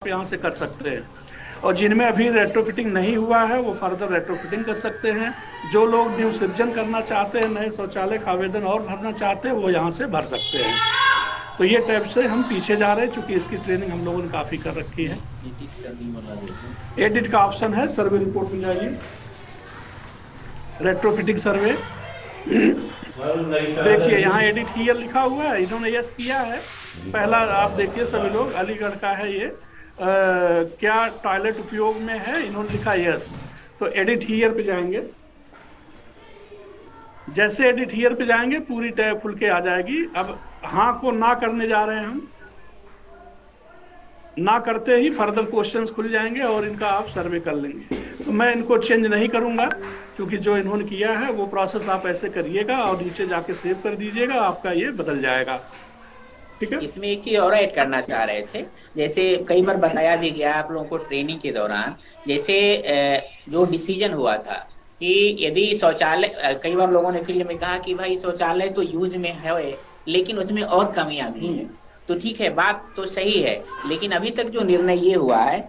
यहाँ से कर सकते हैं। और जिनमें अभी रेट्रोफिटिंग नहीं हुआ है वो फर्दर रेट्रोफिटिंग कर सकते हैं। जो लोग न्यू सृजन करना चाहते हैं, नए शौचालय का आवेदन और भरना चाहते हैं, वो यहाँ से भर सकते हैं। तो ये टाइप से हम पीछे जा रहे हैं, चूंकि इसकी ट्रेनिंग हम लोगों ने काफी कर रखी है। एडिट का ऑप्शन है, सर्वे रिपोर्ट में जाइए, रेट्रोफिटिंग सर्वे। देखिए यहाँ एडिट हियर लिखा हुआ है, इन्होंने यस किया है। पहला आप देखिए सभी लोग, अलीगढ़ का है ये। क्या टॉयलेट उपयोग में है, इन्होंने लिखा यस। तो एडिट हियर पे जाएंगे। जैसे एडिट हियर पे जाएंगे पूरी टैब खुल के आ जाएगी। अब हाँ को ना करने जा रहे हैं हम। ना करते ही फर्दर क्वेश्चंस खुल जाएंगे और इनका आप सर्वे कर लेंगे। तो मैं इनको चेंज नहीं करूंगा, क्योंकि जो इन्होंने किया है वो प्रोसेस आप ऐसे करिएगा और नीचे जाके सेव कर दीजिएगा, आपका ये बदल जाएगा। ठीक है। इसमें एक चीज और ऐड करना चाह रहे थे, जैसे कई बार बताया भी गया आप लोगों को ट्रेनिंग के दौरान, जैसे जो डिसीजन हुआ था कि यदि शौचालय, कई बार लोगों ने फील्ड में कहा कि भाई शौचालय तो यूज में है लेकिन उसमें और कमियां भी है। तो ठीक है, बात तो सही है, लेकिन अभी तक जो निर्णय ये हुआ है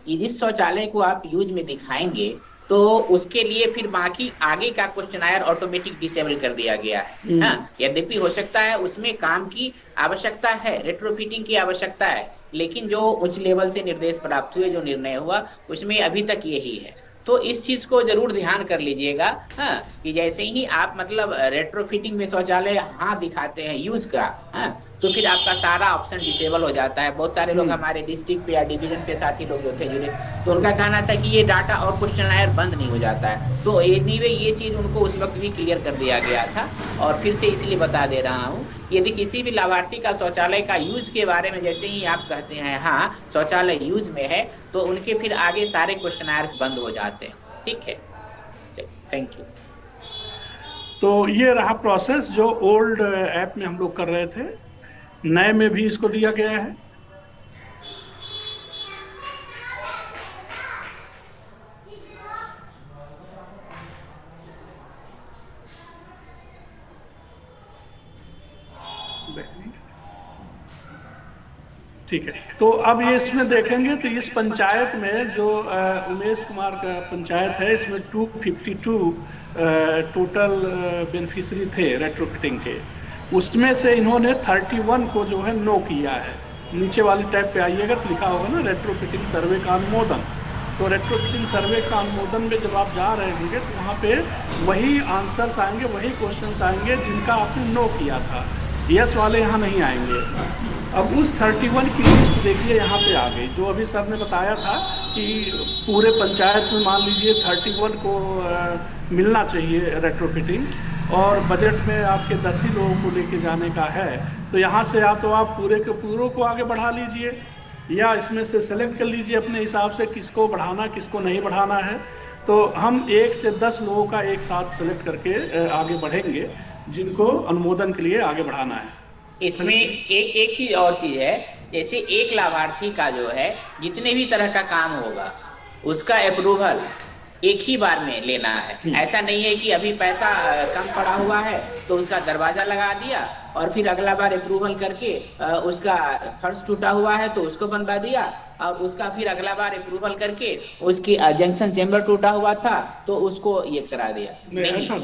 कि जिस शौचालय को आप यूज में दिखाएंगे तो उसके लिए फिर बाकी आगे का क्वेश्चनायर ऑटोमेटिक डिसेबल कर दिया गया है। हाँ, यद्यपि हो सकता है उसमें काम की आवश्यकता है, रेट्रोफिटिंग की आवश्यकता है, लेकिन जो उच्च लेवल से निर्देश प्राप्त हुए, जो निर्णय हुआ, उसमें अभी तक यही है। तो इस चीज को जरूर ध्यान कर लीजिएगा। हाँ, कि जैसे ही आप मतलब रेट्रोफिटिंग में शौचालय हाँ दिखाते हैं यूज का, हाँ, तो फिर आपका सारा ऑप्शन डिसेबल हो जाता है। बहुत सारे लोग हमारे डिस्ट्रिक्ट पे या डिवीजन पे साथी लोग जो थे जुड़े, तो उनका कहना था कि ये डाटा और क्वेश्चनायर बंद नहीं हो जाता है। तो एनीवे ये चीज उनको उस वक्त भी क्लियर कर दिया गया था, और फिर से इसलिए बता दे रहा हूँ, यदि किसी भी लाभार्थी का शौचालय का यूज के बारे में जैसे ही आप कहते हैं हाँ शौचालय यूज में है, तो उनके फिर आगे सारे क्वेश्चनायर्स बंद हो जाते हैं। ठीक है, थैंक यू। तो ये रहा प्रोसेस जो ओल्ड ऐप में हम लोग कर रहे थे, नए में भी इसको दिया गया है। ठीक है, तो अब ये इसमें देखेंगे तो इस पंचायत में जो उमेश कुमार का पंचायत है, इसमें 252 टोटल बेनिफिशरी थे रेट्रोफिटिंग के। उसमें से इन्होंने 31 को जो है नो किया है। नीचे वाली टैब पे आइएगा तो लिखा होगा ना रेट्रोफिटिंग सर्वे का अनुमोदन। तो रेट्रोफिटिंग सर्वे का अनुमोदन में जब आप जा रहे होंगे तो वहाँ पे वही आंसर्स आएंगे, वही क्वेश्चंस आएंगे जिनका आपने नो किया था। यस वाले यहाँ नहीं आएंगे। अब उस 31 की लिस्ट देखिए यहाँ पे आ गई, जो अभी सर ने बताया था कि पूरे पंचायत में मान लीजिए 31 को मिलना चाहिए रेट्रोफिटिंग, और बजट में आपके 10 ही लोगों को लेके जाने का है। तो यहाँ से या तो आप पूरे के पूरों को आगे बढ़ा लीजिए, या इसमें से सेलेक्ट कर लीजिए अपने हिसाब से किसको बढ़ाना किसको नहीं बढ़ाना है। तो हम 1 से 10 लोगों का एक साथ सेलेक्ट करके आगे बढ़ेंगे, जिनको अनुमोदन के लिए आगे बढ़ाना है। इसमें एक चीज और चीज है, जैसे एक लाभार्थी का जो है जितने भी तरह का काम होगा उसका अप्रूवल एक ही बार में लेना है। ऐसा नहीं है कि अभी पैसा कम पड़ा हुआ है तो उसका दरवाजा लगा दिया और फिर अगला बार अप्रूवल करके उसका फर्श टूटा हुआ है तो उसको बनवा दिया, और उसका फिर अगला बार अप्रूवल करके उसकी जंक्शन चेम्बर टूटा हुआ था तो उसको ये करा दिया। नहीं,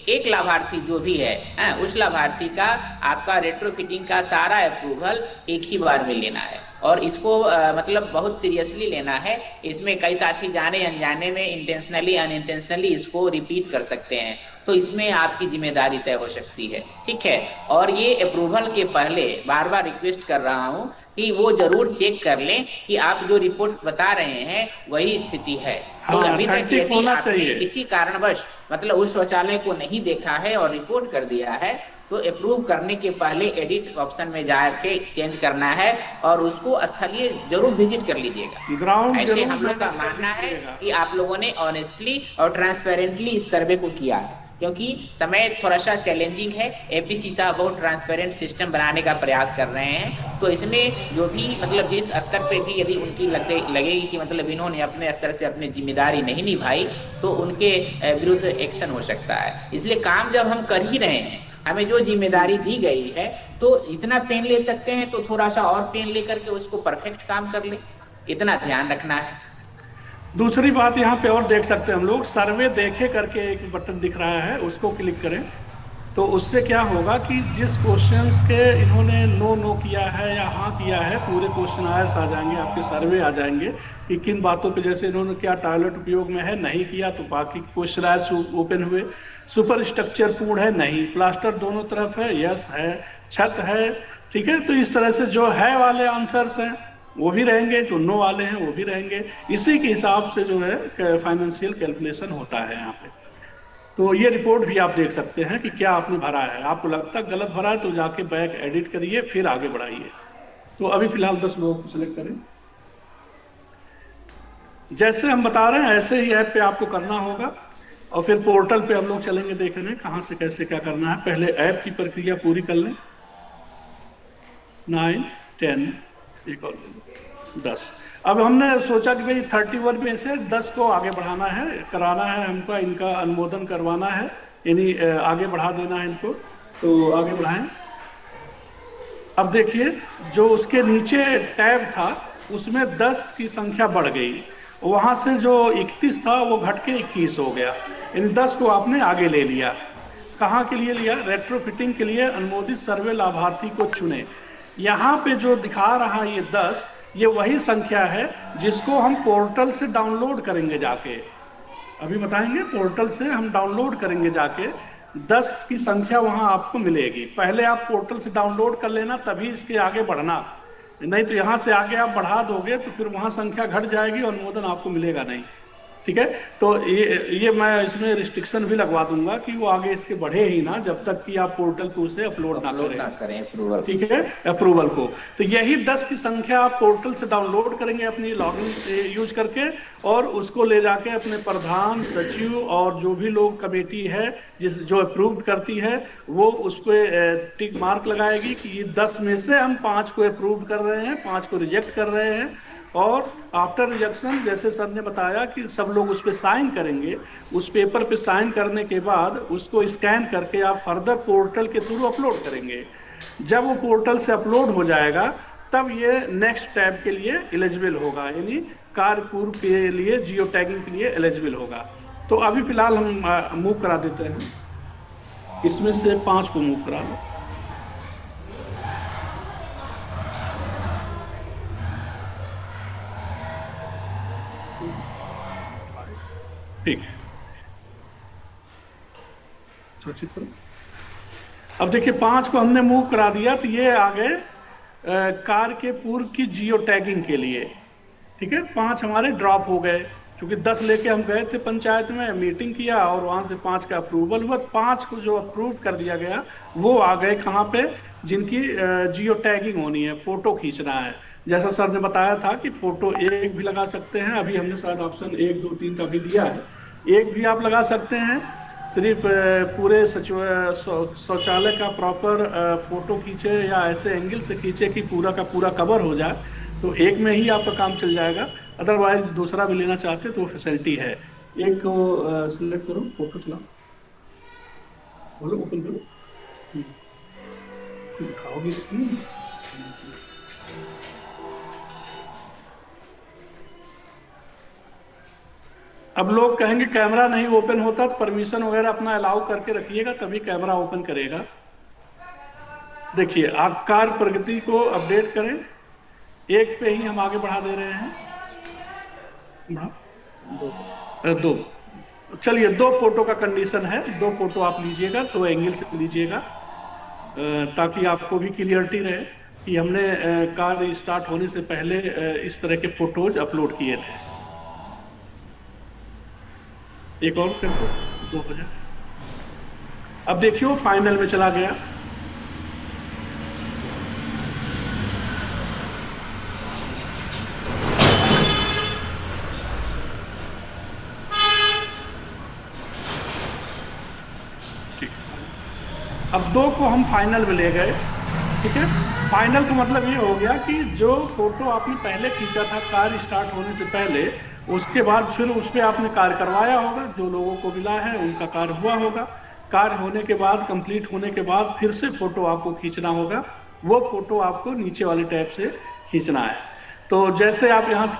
एक लाभार्थी जो भी है उस लाभार्थी का आपका रेट्रोफिटिंग का सारा अप्रूवल एक ही बार में लेना है, और इसको मतलब बहुत सीरियसली लेना है। इसमें कई साथी जाने अनजाने में इंटेंशनली अनइंटेंशनली इसको रिपीट कर सकते हैं, तो इसमें आपकी जिम्मेदारी तय हो सकती है। ठीक है, और ये अप्रूवल के पहले बार बार रिक्वेस्ट कर रहा हूं कि वो जरूर चेक कर लें कि आप जो रिपोर्ट बता रहे हैं वही स्थिति है। तो अभी तक यदि आपने किसी कारणवश मतलब उस शौचालय को नहीं देखा है और रिपोर्ट कर दिया है, तो अप्रूव करने के पहले एडिट ऑप्शन में जाके चेंज करना है और उसको स्थलीय जरूर विजिट कर लीजिएगा। ऐसे हम लोग का मानना है कि आप लोगों ने ऑनेस्टली और ट्रांसपेरेंटली इस सर्वे को किया है, क्योंकि समय थोड़ा सा चैलेंजिंग है। एपीसी साहब बहुत ट्रांसपेरेंट सिस्टम बनाने का प्रयास कर रहे हैं, तो इसमें जो भी मतलब जिस स्तर पे भी यदि उनकी लगेगी कि मतलब इन्होंने अपने स्तर से अपनी जिम्मेदारी नहीं निभाई, तो उनके विरुद्ध एक्शन हो सकता है। इसलिए काम जब हम कर ही रहे हैं, हमें जो जिम्मेदारी दी गई है, तो इतना पेन ले सकते हैं तो थोड़ा सा और पेन लेकर के उसको परफेक्ट काम कर ले। इतना ध्यान रखना है। दूसरी बात यहाँ पे और देख सकते हैं हम लोग, सर्वे देखे करके एक बटन दिख रहा है, उसको क्लिक करें तो उससे क्या होगा कि जिस क्वेश्चंस के इन्होंने नो नो किया है या हाँ किया है, पूरे क्वेश्चन आंसर्स आ जाएंगे, आपके सर्वे आ जाएंगे कि किन बातों पे, जैसे इन्होंने क्या टॉयलेट उपयोग में है, नहीं किया तो बाकी क्वेश्चन आंसर ओपन हुए। सुपर स्ट्रक्चर पूर्ण है, नहीं। प्लास्टर दोनों तरफ है, यस है। छत है, ठीक है। तो इस तरह से जो है वाले आंसर्स हैं वो भी रहेंगे, जो नो वाले हैं वो भी रहेंगे। इसी के हिसाब से जो है फाइनेंशियल कैलकुलेशन होता है यहाँ पे। तो ये रिपोर्ट भी आप देख सकते हैं कि क्या आपने भरा है। आपको लगता है गलत भरा है तो जाके बैक एडिट करिए, फिर आगे बढ़ाइए। तो अभी फिलहाल 10 लोगों को सिलेक्ट करें। जैसे हम बता रहे हैं ऐसे ही ऐप पे आपको करना होगा, और फिर पोर्टल पे हम लोग चलेंगे देखने कहाँ से कैसे क्या करना है। पहले ऐप की प्रक्रिया पूरी कर लें। 9, 10, एक और 10। अब हमने सोचा कि भाई 31 में से 10 को आगे बढ़ाना है, कराना है हमको, इनका अनुमोदन करवाना है, यानी आगे बढ़ा देना है इनको। तो आगे बढ़ाएं। अब देखिए जो उसके नीचे टैब था उसमें 10 की संख्या बढ़ गई, वहां से जो 31 था वो घट के 21 हो गया, यानी 10 को आपने आगे ले लिया। कहाँ के लिए लिया? रेट्रोफिटिंग के लिए अनुमोदित सर्वे लाभार्थी को चुने। यहाँ पे जो दिखा रहा ये 10, ये वही संख्या है जिसको हम पोर्टल से डाउनलोड करेंगे जाके। अभी बताएंगे, पोर्टल से हम डाउनलोड करेंगे जाके, 10 की संख्या वहां आपको मिलेगी। पहले आप पोर्टल से डाउनलोड कर लेना, तभी इसके आगे बढ़ना, नहीं तो यहां से आगे आप बढ़ा दोगे तो फिर वहां संख्या घट जाएगी और अनुमोदन आपको मिलेगा नहीं। ठीक है। तो ये मैं इसमें रिस्ट्रिक्शन भी लगवा दूंगा कि वो आगे इसके बढ़े ही ना जब तक कि आप पोर्टल को उसे अपलोड ना करें अप्रूवल। ठीक है, अप्रूवल को। तो यही 10 की संख्या आप पोर्टल से डाउनलोड करेंगे अपनी लॉगिन यूज करके, और उसको ले जाके अपने प्रधान, सचिव और जो भी लोग कमेटी है जो अप्रूव करती है, वो उस पर टिक मार्क लगाएगी कि ये 10 में से हम 5 को अप्रूव कर रहे हैं, 5 को रिजेक्ट कर रहे हैं। और आफ्टर रिजेक्शन, जैसे सर ने बताया कि सब लोग उस पर साइन करेंगे, उस पेपर पे साइन करने के बाद उसको स्कैन करके आप फर्दर पोर्टल के थ्रू अपलोड करेंगे। जब वो पोर्टल से अपलोड हो जाएगा तब ये नेक्स्ट टैब के लिए एलिजिबल होगा, यानी कार्य पूर्व के लिए, जियो टैगिंग के लिए एलिजिबल होगा। तो अभी फिलहाल हम मूव करा देते हैं, इसमें से 5 को मूव करा लो। ठीक है, सुरक्षित करो। अब देखिए 5 को हमने मूव करा दिया, तो ये आ गए कार के पूर्व की जियो टैगिंग के लिए। ठीक है, 5 हमारे ड्रॉप हो गए, क्योंकि 10 लेके हम गए थे पंचायत में, मीटिंग किया और वहां से 5 का अप्रूवल हुआ। 5 को जो अप्रूव कर दिया गया वो आ गए कहाँ पे? जिनकी जियो टैगिंग होनी है, फोटो खींचना है। जैसा सर ने बताया था कि फोटो एक भी लगा सकते हैं, अभी हमने शायद ऑप्शन 1, 2, 3 का भी दिया है, एक भी आप लगा सकते हैं। सिर्फ पूरे शौचालय का प्रॉपर फोटो खींचे या ऐसे एंगल से खींचे कि पूरा का पूरा कवर हो जाए, तो एक में ही आपका काम चल जाएगा। अदरवाइज दूसरा भी लेना चाहते तो फैसिलिटी है। एक को सिलेक्ट करो, फोटो चलाओ, बोलो ओपन करो, उठाओगे स्क्रीन। अब लोग कहेंगे कैमरा नहीं ओपन होता, तो परमिशन वगैरह अपना अलाउ करके रखिएगा, तभी कैमरा ओपन करेगा। देखिए आकार प्रगति को अपडेट करें, एक पे ही हम आगे बढ़ा दे रहे हैं, दो। चलिए 2 फोटो का कंडीशन है, 2 फोटो आप लीजिएगा, 2 एंगल से लीजिएगा, ताकि आपको भी क्लियरिटी रहे कि हमने कार स्टार्ट होने से पहले इस तरह के फोटोज अपलोड किए थे। एक और कर दो, 2 हो जाए। अब देखिए वो फाइनल में चला गया। ठीक, अब 2 को हम फाइनल में ले गए। ठीक है, फाइनल का मतलब ये हो गया कि जो फोटो आपने पहले खींचा था कार स्टार्ट होने से पहले, उसके बाद फिर उस पर आपने कार्य करवाया होगा, जो लोगों को मिला है उनका कार्य हुआ होगा। कार्य होने के बाद, कंप्लीट होने के बाद फिर से फोटो आपको खींचना होगा, वो फोटो आपको नीचे वाले टैब से खींचना है। तो जैसे आप यहाँ से